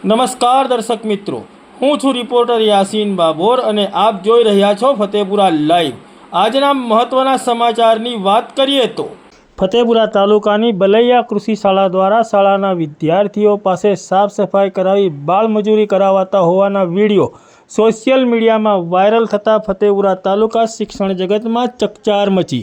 નમસ્કાર દર્શક મિત્રો, હું છું રિપોર્ટર યાસીન બાબોર અને આપ જોઈ રહ્યા છો ફતેપુરા લાઈવ। આજના મહત્વના સમાચારની વાત કરીએ તો ફતેપુરા તાલુકાની બલૈયા કૃષિ શાળા દ્વારા શાળાના વિદ્યાર્થીઓ પાસે સાફ સફાઈ કરાવી બાળમજૂરી કરાવતા હોવાના વિડીયો સોશિયલ મીડિયામાં વાયરલ થતાં ફતેપુરા તાલુકા શિક્ષણ જગતમાં ચકચાર મચી।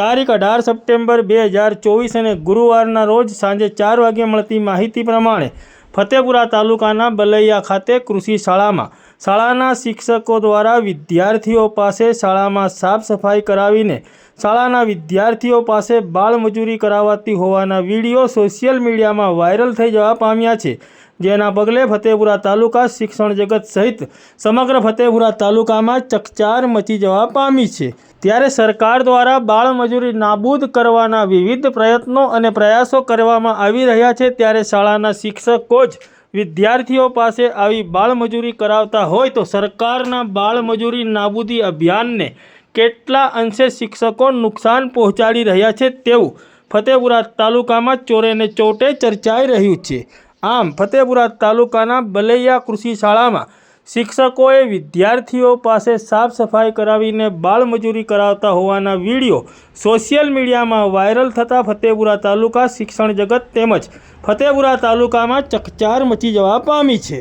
તારીખ 18 સપ્ટેમ્બર 2024 અને ગુરુવારના રોજ સાંજે 4 વાગ્યે મળતી માહિતી પ્રમાણે ફતેપુરા તાલુકાના બલૈયા ખાતે કૃષિ શાળામાં શાળાના શિક્ષકો દ્વારા વિદ્યાર્થીઓ પાસે શાળામાં સાફ સફાઈ કરાવીને શાળાના વિદ્યાર્થીઓ પાસે બાળમજૂરી કરાવાતી હોવાના વિડીયો સોશિયલ મીડિયામાં વાયરલ થઈ જવા પામ્યા છે, જેના પગલે ફતેપુરા તાલુકા શિક્ષણ જગત સહિત સમગ્ર ફતેપુરા તાલુકામાં ચકચાર મચી જવા પામી છે। ત્યારે સરકાર દ્વારા બાળમજૂરી નાબૂદ કરવાના વિવિધ પ્રયત્નો અને પ્રયાસો કરવામાં આવી રહ્યા છે, ત્યારે શાળાના શિક્ષકો જ વિદ્યાર્થીઓ પાસે આવી બાળમજૂરી કરાવતા હોય તો સરકારના બાળમજૂરી નાબૂદી અભિયાનને કેટલા અંશે શિક્ષકો નુકસાન પહોંચાડી રહ્યા છે તેવું ફતેપુરા તાલુકામાં ચોરેને ચોટે ચર્ચાઈ રહ્યું છે। આમ ફતેપુરા તાલુકાના બલૈયા કૃષિ શાળામાં શિક્ષકોએ વિદ્યાર્થીઓ પાસે સાફ સફાઈ કરાવીને બાળમજૂરી કરાવતા હોવાના વિડીયો સોશિયલ મીડિયામાં વાયરલ થતાં ફતેપુરા તાલુકા શિક્ષણ જગત તેમજ ફતેપુરા તાલુકામાં ચકચાર મચી જવા પામી છે।